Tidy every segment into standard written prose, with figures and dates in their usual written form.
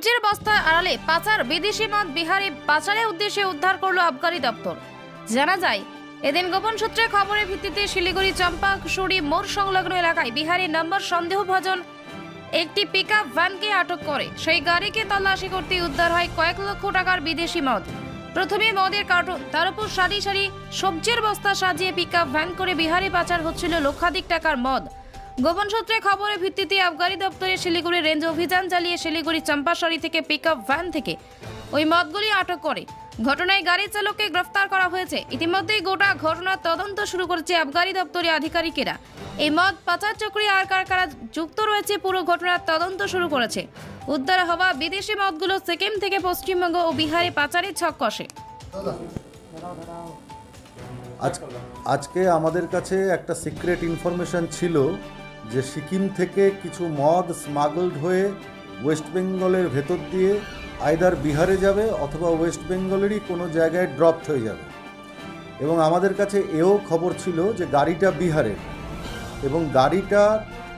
সবজির বস্তার আড়ালে পাচার বিদেশি মদ বিহারি পাচারের উদ্দেশ্যে উদ্ধার করল আবগারি দপ্তর। জানা যায়, এদিন গোপন সূত্রে খবরের ভিত্তিতে শিলিগুড়ি চম্পাশড়ি মোড় সংলগ্ন এলাকায় বিহারি নম্বর সন্দেহভাজন একটি পিকআপ ভ্যানকে আটক করে সেই গাড়িকে তল্লাশি করতে উদ্ধার হয় কয়েক লক্ষ টাকার বিদেশি মদ। প্রথমে মদের কার্টন, তার উপর সারি সারি সবজির বস্তা সাজিয়ে পিকআপ ভ্যান করে বিহারি পাচার হচ্ছিল লক্ষাধিক টাকার মদ। গোপন সূত্রে খবরের ভিত্তিতে আবগারি দপ্তরে শিলিগুড়ি রেঞ্জ অভিযান চালিয়ে শিলিগুড়ি চম্পাশড়ি থেকে পিকআপ ভ্যান থেকে ওই মদগুলি আটক করে। ঘটনায় গাড়ি চালককে গ্রেফতার করা হয়েছে। ইতিমধ্যেই গোটা ঘটনার তদন্ত শুরু করেছে আবগারি দপ্তরের আধিকারিকেরা। এই মদ পাচার চক্রে আর কারা যুক্ত রয়েছে পুরো ঘটনার তদন্ত শুরু করেছে। উদ্ধার হওয়া বিদেশি মদগুলো সিকিম থেকে পশ্চিমবঙ্গ ও বিহারে পাচারের ছক কষে। আজকে আমাদের কাছে একটা সিক্রেট ইনফরমেশন ছিল যে সিকিম থেকে কিছু মদ স্মাগলড হয়ে ওয়েস্ট বেঙ্গলের ভেতর দিয়ে আইদার বিহারে যাবে অথবা ওয়েস্ট বেঙ্গলেরই কোনো জায়গায় ড্রপ হয়ে যাবে। এবং আমাদের কাছে এও খবর ছিল যে গাড়িটা বিহারের এবং গাড়িটা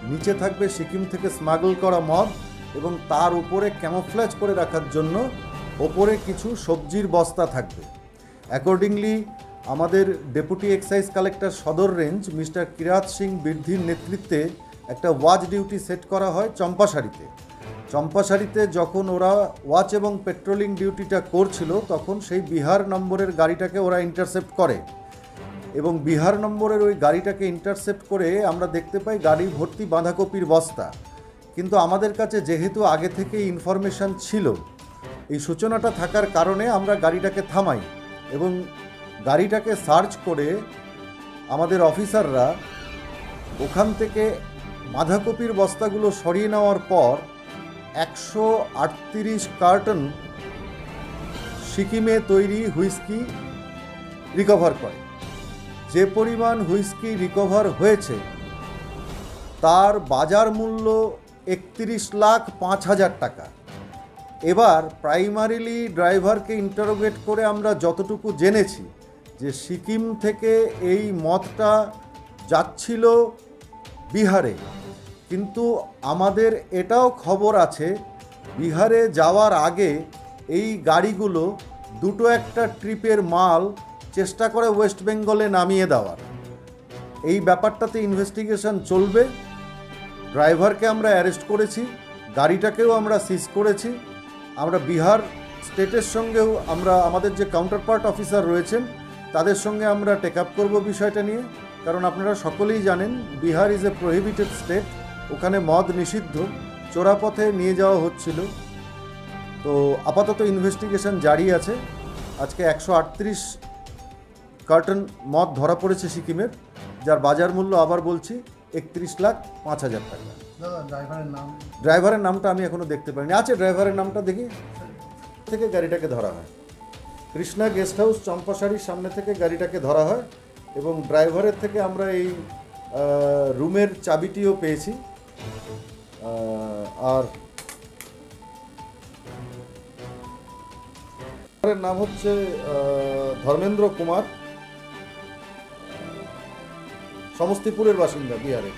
নিচে থাকবে সিকিম থেকে স্মাগল করা মদ এবং তার উপরে ক্যামোফ্লেজ করে রাখার জন্য ওপরে কিছু সবজির বস্তা থাকবে। অ্যাকর্ডিংলি আমাদের ডেপুটি এক্সাইজ কালেক্টর সদর রেঞ্জ মিস্টার কিরাত সিং বৃদ্ধির নেতৃত্বে একটা ওয়াচ ডিউটি সেট করা হয় চম্পাশাড়িতে যখন ওরা ওয়াচ এবং পেট্রোলিং ডিউটিটা করছিল তখন সেই বিহার নম্বরের গাড়িটাকে ওরা ইন্টারসেপ্ট করে এবং বিহার নম্বরের ওই গাড়িটাকে ইন্টারসেপ্ট করে আমরা দেখতে পাই গাড়ি ভর্তি বাঁধাকপির বস্তা। কিন্তু আমাদের কাছে যেহেতু আগে থেকে ইনফরমেশান ছিল, এই সূচনাটা থাকার কারণে আমরা গাড়িটাকে থামাই এবং গাড়িটাকে সার্চ করে আমাদের অফিসাররা ওখান থেকে বাঁধাকপির বস্তাগুলো সরিয়ে নেওয়ার পর 138 কার্টন সিকিমে তৈরি হুইস্কি রিকভার করে। যে পরিমাণ হুইস্কি রিকভার হয়েছে তার বাজার মূল্য 31,05,000 টাকা। এবার প্রাইমারিলি ড্রাইভারকে ইন্টারোগেট করে আমরা যতটুকু জেনেছি যে সিকিম থেকে এই মদটা যাচ্ছিল বিহারে, কিন্তু আমাদের এটাও খবর আছে বিহারে যাওয়ার আগে এই গাড়িগুলো দুটো একটা ট্রিপের মাল চেষ্টা করে ওয়েস্ট বেঙ্গলে নামিয়ে দেওয়ার। এই ব্যাপারটাতে ইনভেস্টিগেশন চলবে। ড্রাইভারকে আমরা অ্যারেস্ট করেছি, গাড়িটাকেও আমরা সিজ করেছি। আমরা বিহার স্টেটের সঙ্গেও আমাদের যে কাউন্টার পার্ট অফিসার রয়েছেন তাদের সঙ্গে আমরা টেক আপ করবো বিষয়টা নিয়ে, কারণ আপনারা সকলেই জানেন Bihar is a prohibited state, ওখানে মদ নিষিদ্ধ, চোরাপথে নিয়ে যাওয়া হচ্ছিল। তো আপাতত ইনভেস্টিগেশন জারি আছে। আজকে 138 কার্টন মদ ধরা পড়েছে সিকিমের, যার বাজার মূল্য আবার বলছি 31,05,000 টাকা। ড্রাইভারের নামটা আমি এখনো দেখতে পাইনি। আছে ড্রাইভারের নামটা দেখি। থেকে গাড়িটাকে ধরা হয় কৃষ্ণা গেস্ট হাউস চম্পাশাড়ির সামনে থেকে গাড়িটাকে ধরা হয় এবং ড্রাইভারের থেকে আমরা এই রুমের চাবিটিও পেয়েছি। আর নাম হচ্ছে ধর্মেন্দ্র কুমার, সমস্তিপুরের বাসিন্দা বিহারে।